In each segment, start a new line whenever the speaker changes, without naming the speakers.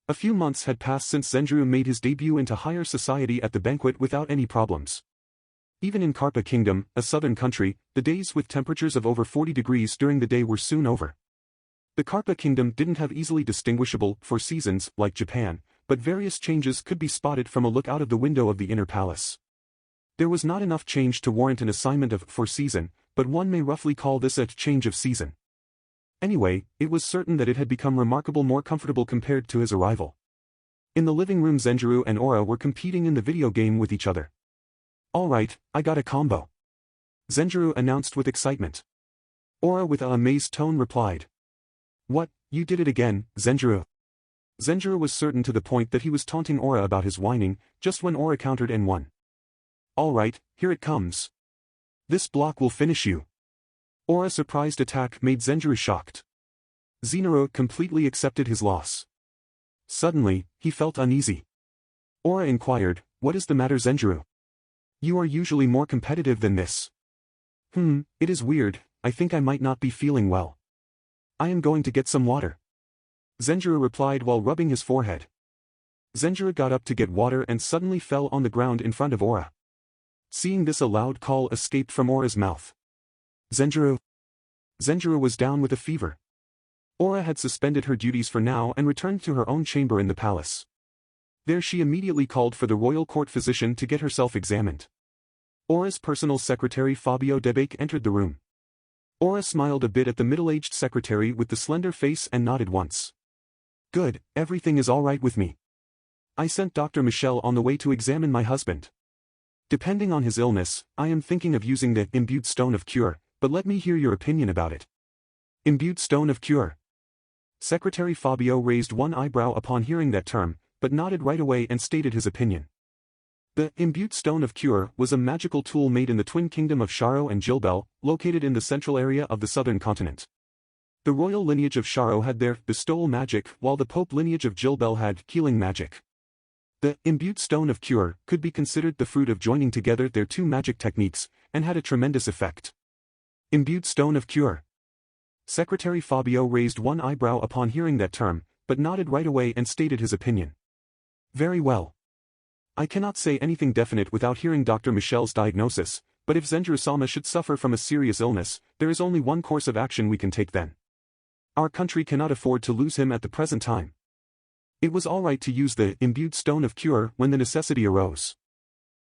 A few months had passed since Zenjirou made his debut into higher society at the banquet without any problems. Even in Karpa Kingdom, a southern country, the days with temperatures of over 40 degrees during the day were soon over. The Karpa Kingdom didn't have easily distinguishable four seasons like Japan, but various changes could be spotted from a look out of the window of the inner palace. There was not enough change to warrant an assignment of four season, but one may roughly call this a change of season. Anyway, it was certain that it had become remarkably more comfortable compared to his arrival. In the living room, Zenjirou and Aura were competing in the video game with each other. "Alright, I got a combo," Zenjirou announced with excitement. Aura with an amazed tone replied. "What, you did it again, Zenjirou?" Zenjirou was certain to the point that he was taunting Aura about his whining, just when Aura countered and won. "Alright, here it comes. This block will finish you." Aura's surprised attack made Zenjirou shocked. Zenjirou completely accepted his loss. Suddenly, he felt uneasy. Aura inquired, "What is the matter, Zenjirou? You are usually more competitive than this." It is weird, I think I might not be feeling well. I am going to get some water," Zenjirou replied while rubbing his forehead. Zenjirou got up to get water and suddenly fell on the ground in front of Aura. Seeing this, a loud call escaped from Aura's mouth. "Zenjirou!" Zenjirou was down with a fever. Aura had suspended her duties for now and returned to her own chamber in the palace. There she immediately called for the royal court physician to get herself examined. Aura's personal secretary Fabio Debake entered the room. Aura smiled a bit at the middle-aged secretary with the slender face and nodded once. "Good, everything is all right with me. I sent Dr. Michel on the way to examine my husband. Depending on his illness, I am thinking of using the imbued stone of cure, but let me hear your opinion about it." Imbued stone of cure. Secretary Fabio raised one eyebrow upon hearing that term, but nodded right away and stated his opinion. The imbued stone of cure was a magical tool made in the twin kingdom of Sharo and Jilbel, located in the central area of the southern continent. The royal lineage of Sharo had their bestowal magic, while the Pope lineage of Jilbel had healing magic. The imbued stone of cure could be considered the fruit of joining together their two magic techniques, and had a tremendous effect. Imbued stone of cure. Secretary Fabio raised one eyebrow upon hearing that term, but nodded right away and stated his opinion. "Very well. I cannot say anything definite without hearing Dr. Michel's diagnosis, but if Zenjirou-sama should suffer from a serious illness, there is only one course of action we can take then. Our country cannot afford to lose him at the present time." It was all right to use the imbued stone of cure when the necessity arose.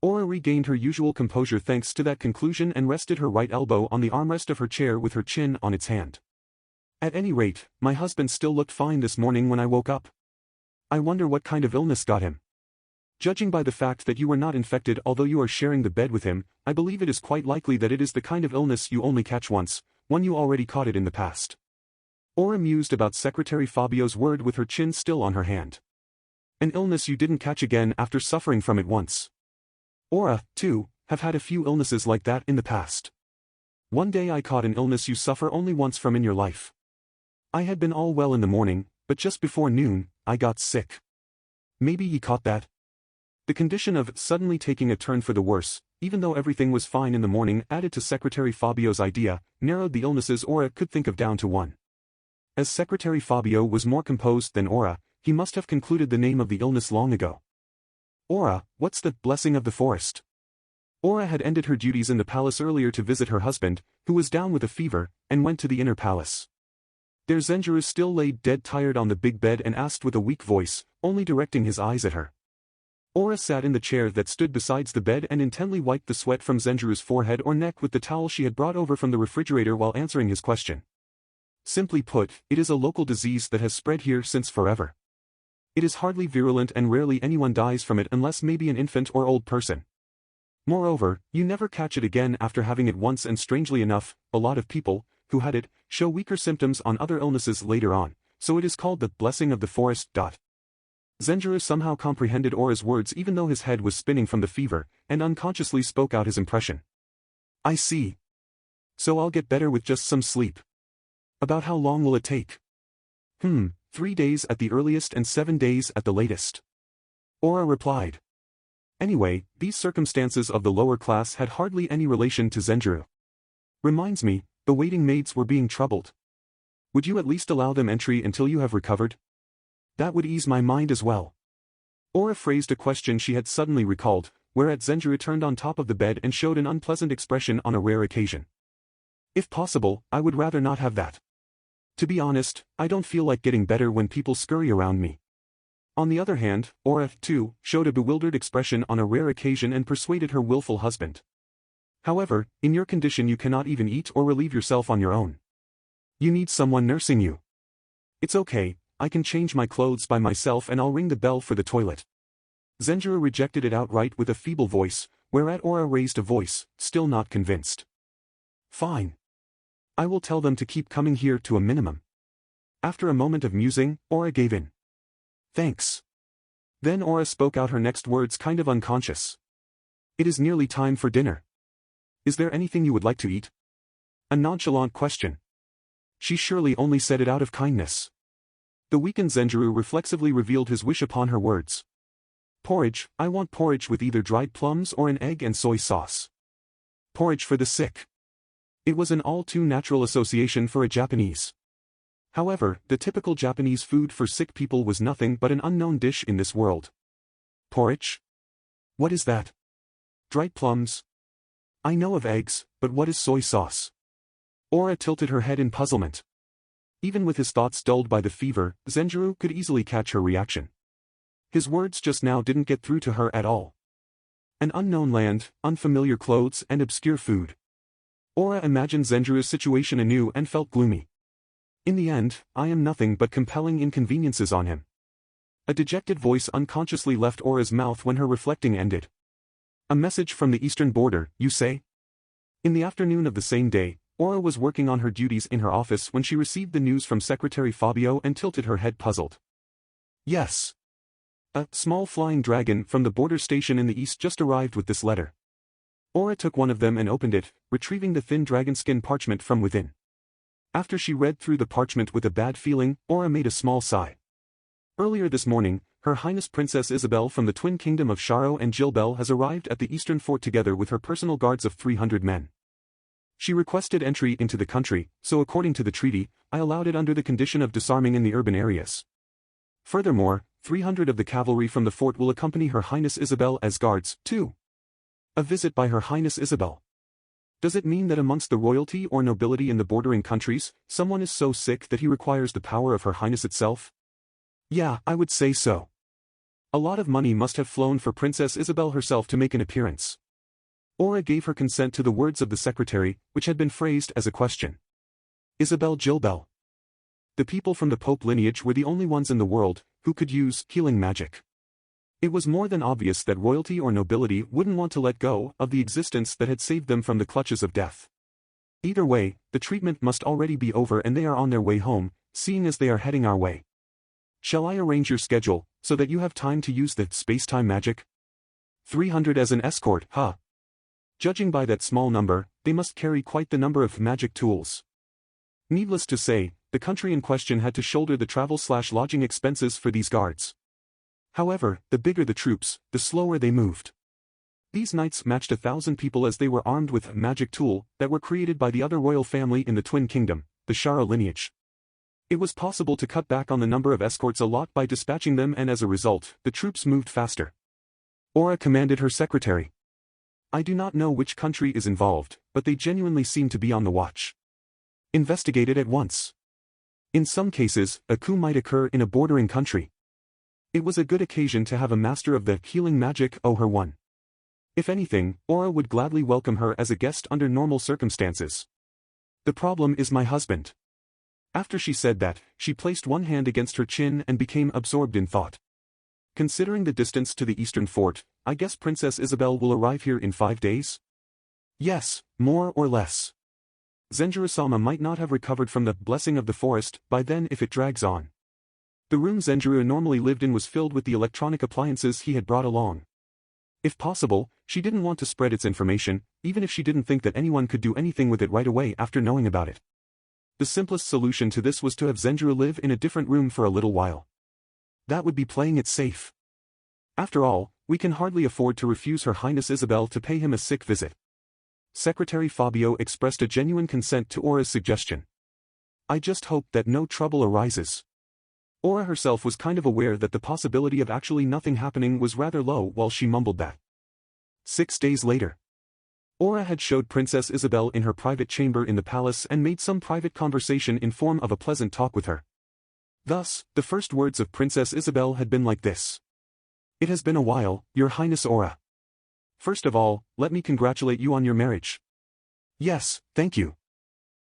Aura regained her usual composure thanks to that conclusion and rested her right elbow on the armrest of her chair with her chin on its hand. "At any rate, my husband still looked fine this morning when I woke up. I wonder what kind of illness got him. Judging by the fact that you were not infected although you are sharing the bed with him, I believe it is quite likely that it is the kind of illness you only catch once, when you already caught it in the past." Aura mused about Secretary Fabio's word with her chin still on her hand. "An illness you didn't catch again after suffering from it once." Aura, too, have had a few illnesses like that in the past. "One day I caught an illness you suffer only once from in your life. I had been all well in the morning, but just before noon, I got sick. Maybe ye caught that?" The condition of suddenly taking a turn for the worse, even though everything was fine in the morning, added to Secretary Fabio's idea, narrowed the illnesses Aura could think of down to one. As Secretary Fabio was more composed than Aura, he must have concluded the name of the illness long ago. "Aura, what's the blessing of the forest?" Aura had ended her duties in the palace earlier to visit her husband, who was down with a fever, and went to the inner palace. There Zenjirou still lay dead tired on the big bed and asked with a weak voice, only directing his eyes at her. Aura sat in the chair that stood beside the bed and intently wiped the sweat from Zenjirou's forehead or neck with the towel she had brought over from the refrigerator while answering his question. "Simply put, it is a local disease that has spread here since forever. It is hardly virulent and rarely anyone dies from it unless maybe an infant or old person. Moreover, you never catch it again after having it once, and strangely enough, a lot of people, who had it, show weaker symptoms on other illnesses later on, so it is called the blessing of the forest. Zenjirou somehow comprehended Aura's words even though his head was spinning from the fever, and unconsciously spoke out his impression. "I see. So I'll get better with just some sleep. About how long will it take?" 3 days at the earliest and 7 days at the latest," Aura replied. Anyway, these circumstances of the lower class had hardly any relation to Zenjirou. "Reminds me, the waiting maids were being troubled. Would you at least allow them entry until you have recovered?" That would ease my mind as well. Aura phrased a question she had suddenly recalled, whereat Zenjirou turned on top of the bed and showed an unpleasant expression on a rare occasion. If possible, I would rather not have that. To be honest, I don't feel like getting better when people scurry around me. On the other hand, Aura, too, showed a bewildered expression on a rare occasion and persuaded her willful husband. However, in your condition you cannot even eat or relieve yourself on your own. You need someone nursing you. It's okay, I can change my clothes by myself and I'll ring the bell for the toilet. Zenjirou rejected it outright with a feeble voice, whereat Aura raised a voice, still not convinced. Fine. I will tell them to keep coming here to a minimum. After a moment of musing, Aura gave in. Thanks. Then Aura spoke out her next words kind of unconscious. It is nearly time for dinner. Is there anything you would like to eat? A nonchalant question. She surely only said it out of kindness. The weakened Zenjirou reflexively revealed his wish upon her words. Porridge, I want porridge with either dried plums or an egg and soy sauce. Porridge for the sick. It was an all too natural association for a Japanese. However, the typical Japanese food for sick people was nothing but an unknown dish in this world. Porridge? What is that? Dried plums? I know of eggs, but what is soy sauce? Aura tilted her head in puzzlement. Even with his thoughts dulled by the fever, Zenjirou could easily catch her reaction. His words just now didn't get through to her at all. An unknown land, unfamiliar clothes and obscure food. Aura imagined Zenjirou's situation anew and felt gloomy. In the end, I am nothing but compelling inconveniences on him. A dejected voice unconsciously left Aura's mouth when her reflecting ended. A message from the eastern border, you say? In the afternoon of the same day, Aura was working on her duties in her office when she received the news from Secretary Fabio and tilted her head puzzled. Yes. A small flying dragon from the border station in the east just arrived with this letter. Aura took one of them and opened it, retrieving the thin dragonskin parchment from within. After she read through the parchment with a bad feeling, Aura made a small sigh. Earlier this morning, Her Highness Princess Isabel from the twin kingdom of Sharo and Jilbel has arrived at the eastern fort together with her personal guards of 300 men. She requested entry into the country, so according to the treaty, I allowed it under the condition of disarming in the urban areas. Furthermore, 300 of the cavalry from the fort will accompany Her Highness Isabel as guards, too. A visit by Her Highness Isabel. Does it mean that amongst the royalty or nobility in the bordering countries, someone is so sick that he requires the power of Her Highness itself? Yeah, I would say so. A lot of money must have flown for Princess Isabel herself to make an appearance. Aura gave her consent to the words of the secretary, which had been phrased as a question. Isabel Jilbel. The people from the Pope lineage were the only ones in the world who could use healing magic. It was more than obvious that royalty or nobility wouldn't want to let go of the existence that had saved them from the clutches of death. Either way, the treatment must already be over and they are on their way home, seeing as they are heading our way. Shall I arrange your schedule, so that you have time to use the space-time magic? 300 as an escort, huh? Judging by that small number, they must carry quite the number of magic tools. Needless to say, the country in question had to shoulder the travel/lodging expenses for these guards. However, the bigger the troops, the slower they moved. These knights matched 1,000 people as they were armed with a magic tool that were created by the other royal family in the Twin Kingdom, the Sharo lineage. It was possible to cut back on the number of escorts a lot by dispatching them, and as a result, the troops moved faster. Aura commanded her secretary. I do not know which country is involved, but they genuinely seem to be on the watch. Investigate it at once. In some cases, a coup might occur in a bordering country. It was a good occasion to have a master of the healing magic owe her one. If anything, Aura would gladly welcome her as a guest under normal circumstances. The problem is my husband. After she said that, she placed one hand against her chin and became absorbed in thought. Considering the distance to the eastern fort, I guess Princess Isabel will arrive here in 5 days? Yes, more or less. Zenjirou-sama might not have recovered from the blessing of the forest by then if it drags on. The room Zenjirou normally lived in was filled with the electronic appliances he had brought along. If possible, she didn't want to spread its information, even if she didn't think that anyone could do anything with it right away after knowing about it. The simplest solution to this was to have Zenjirou live in a different room for a little while. That would be playing it safe. After all, we can hardly afford to refuse Her Highness Isabel to pay him a sick visit. Secretary Fabio expressed a genuine consent to Aura's suggestion. I just hope that no trouble arises. Aura herself was kind of aware that the possibility of actually nothing happening was rather low while she mumbled that. 6 days later. Aura had showed Princess Isabel in her private chamber in the palace and made some private conversation in form of a pleasant talk with her. Thus, the first words of Princess Isabel had been like this. It has been a while, Your Highness Aura. First of all, let me congratulate you on your marriage. Yes, thank you.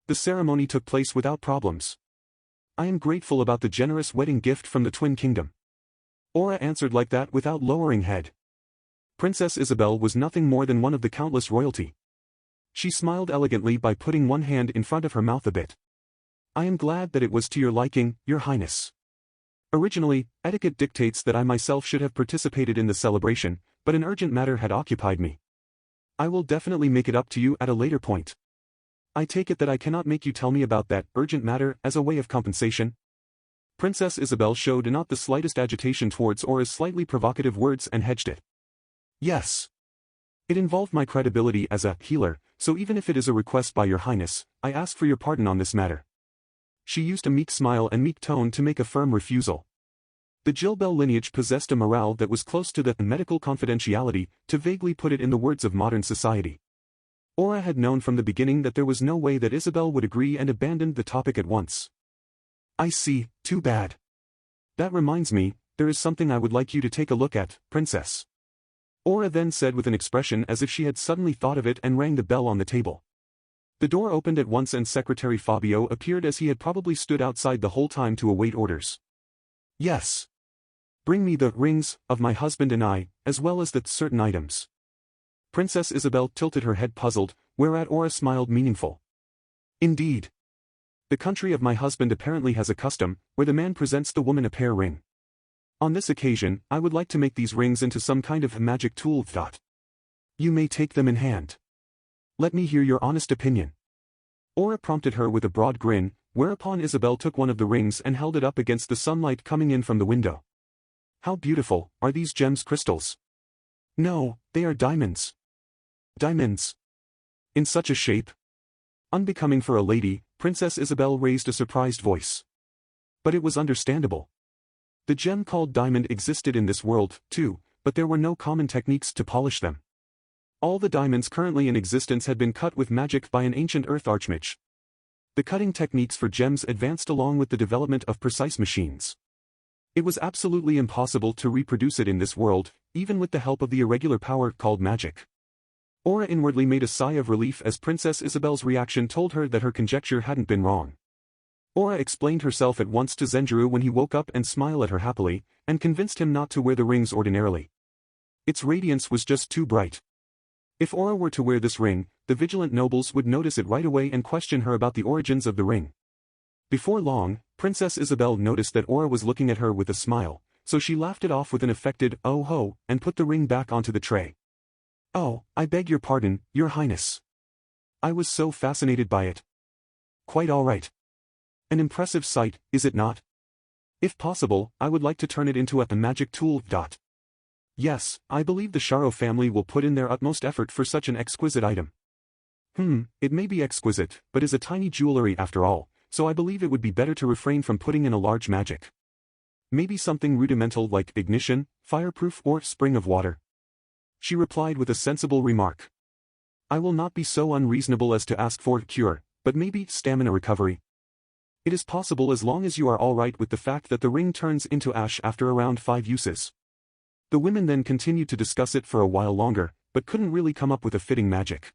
The ceremony took place without problems. I am grateful about the generous wedding gift from the Twin Kingdom. Aura answered like that without lowering head. Princess Isabel was nothing more than one of the countless royalty. She smiled elegantly by putting one hand in front of her mouth a bit. I am glad that it was to your liking, Your Highness. Originally, etiquette dictates that I myself should have participated in the celebration, but an urgent matter had occupied me. I will definitely make it up to you at a later point. I take it that I cannot make you tell me about that urgent matter as a way of compensation? Princess Isabel showed not the slightest agitation towards Aura's slightly provocative words and hedged it. Yes. It involved my credibility as a healer, so even if it is a request by Your Highness, I ask for your pardon on this matter. She used a meek smile and meek tone to make a firm refusal. The Gilbel lineage possessed a morale that was close to the medical confidentiality, to vaguely put it in the words of modern society. Aura had known from the beginning that there was no way that Isabel would agree and abandoned the topic at once. I see, too bad. That reminds me, there is something I would like you to take a look at, Princess. Aura then said with an expression as if she had suddenly thought of it and rang the bell on the table. The door opened at once and Secretary Fabio appeared as he had probably stood outside the whole time to await orders. Yes. Bring me the rings of my husband and I, as well as the certain items. Princess Isabel tilted her head puzzled, whereat Aura smiled meaningful. Indeed. The country of my husband apparently has a custom, where the man presents the woman a pear ring. On this occasion, I would like to make these rings into some kind of magic tool. You may take them in hand. Let me hear your honest opinion. Aura prompted her with a broad grin, whereupon Isabel took one of the rings and held it up against the sunlight coming in from the window. How beautiful, are these gems crystals? No, they are diamonds. Diamonds. In such a shape? Unbecoming for a lady, Princess Isabel raised a surprised voice. But it was understandable. The gem called diamond existed in this world, too, but there were no common techniques to polish them. All the diamonds currently in existence had been cut with magic by an ancient earth archmage. The cutting techniques for gems advanced along with the development of precise machines. It was absolutely impossible to reproduce it in this world, even with the help of the irregular power called magic. Aura inwardly made a sigh of relief as Princess Isabel's reaction told her that her conjecture hadn't been wrong. Aura explained herself at once to Zenjirou when he woke up and smiled at her happily, and convinced him not to wear the rings ordinarily. Its radiance was just too bright. If Aura were to wear this ring, the vigilant nobles would notice it right away and question her about the origins of the ring. Before long, Princess Isabel noticed that Aura was looking at her with a smile, so she laughed it off with an affected "oh ho," and put the ring back onto the tray. Oh, I beg your pardon, Your Highness. I was so fascinated by it. Quite all right. An impressive sight, is it not? If possible, I would like to turn it into a magic tool. Yes, I believe the Sharo family will put in their utmost effort for such an exquisite item. It may be exquisite, but is a tiny jewelry after all, so I believe it would be better to refrain from putting in a large magic. Maybe something rudimental like ignition, fireproof or spring of water. She replied with a sensible remark. I will not be so unreasonable as to ask for cure, but maybe stamina recovery. It is possible as long as you are all right with the fact that the ring turns into ash after around 5 uses. The women then continued to discuss it for a while longer, but couldn't really come up with a fitting magic.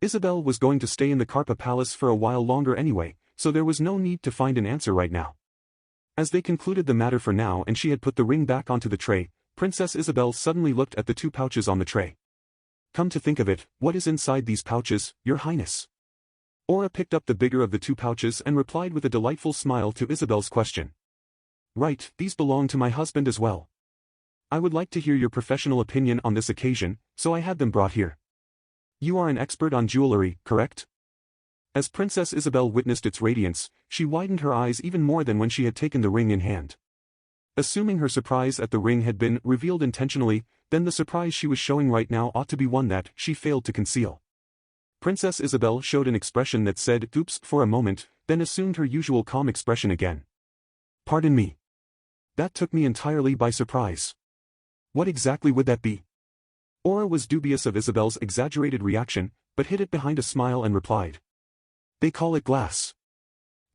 Isabel was going to stay in the Karpa Palace for a while longer anyway, so there was no need to find an answer right now. As they concluded the matter for now and she had put the ring back onto the tray, Princess Isabel suddenly looked at the 2 pouches on the tray. Come to think of it, what is inside these pouches, Your Highness? Aura picked up the bigger of the 2 pouches and replied with a delightful smile to Isabel's question. Right, these belong to my husband as well. I would like to hear your professional opinion on this occasion, so I had them brought here. You are an expert on jewelry, correct? As Princess Isabel witnessed its radiance, she widened her eyes even more than when she had taken the ring in hand. Assuming her surprise at the ring had been revealed intentionally, then the surprise she was showing right now ought to be one that she failed to conceal. Princess Isabel showed an expression that said oops for a moment, then assumed her usual calm expression again. Pardon me. That took me entirely by surprise. What exactly would that be? Aura was dubious of Isabel's exaggerated reaction, but hid it behind a smile and replied. They call it glass.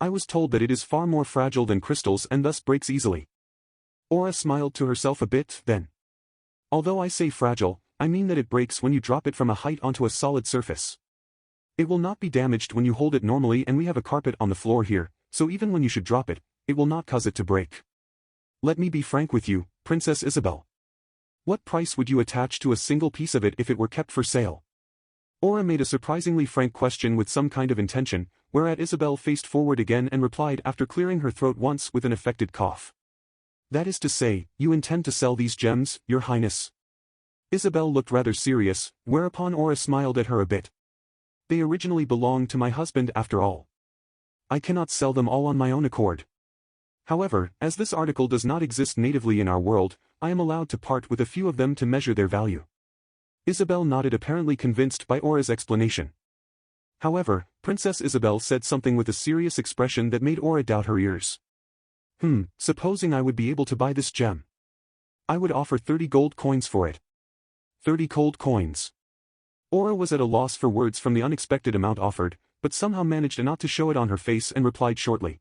I was told that it is far more fragile than crystals and thus breaks easily. Aura smiled to herself a bit, then. Although I say fragile, I mean that it breaks when you drop it from a height onto a solid surface. It will not be damaged when you hold it normally, and we have a carpet on the floor here, so even when you should drop it, it will not cause it to break. Let me be frank with you, Princess Isabel. What price would you attach to a single piece of it if it were kept for sale? Aura made a surprisingly frank question with some kind of intention, whereat Isabel faced forward again and replied after clearing her throat once with an affected cough. That is to say, you intend to sell these gems, Your Highness? Isabel looked rather serious, whereupon Aura smiled at her a bit. They originally belonged to my husband after all. I cannot sell them all on my own accord. However, as this article does not exist natively in our world, I am allowed to part with a few of them to measure their value. Isabel nodded, apparently convinced by Aura's explanation. However, Princess Isabel said something with a serious expression that made Aura doubt her ears. Supposing I would be able to buy this gem. I would offer 30 gold coins for it. 30 gold coins. Aura was at a loss for words from the unexpected amount offered, but somehow managed not to show it on her face and replied shortly.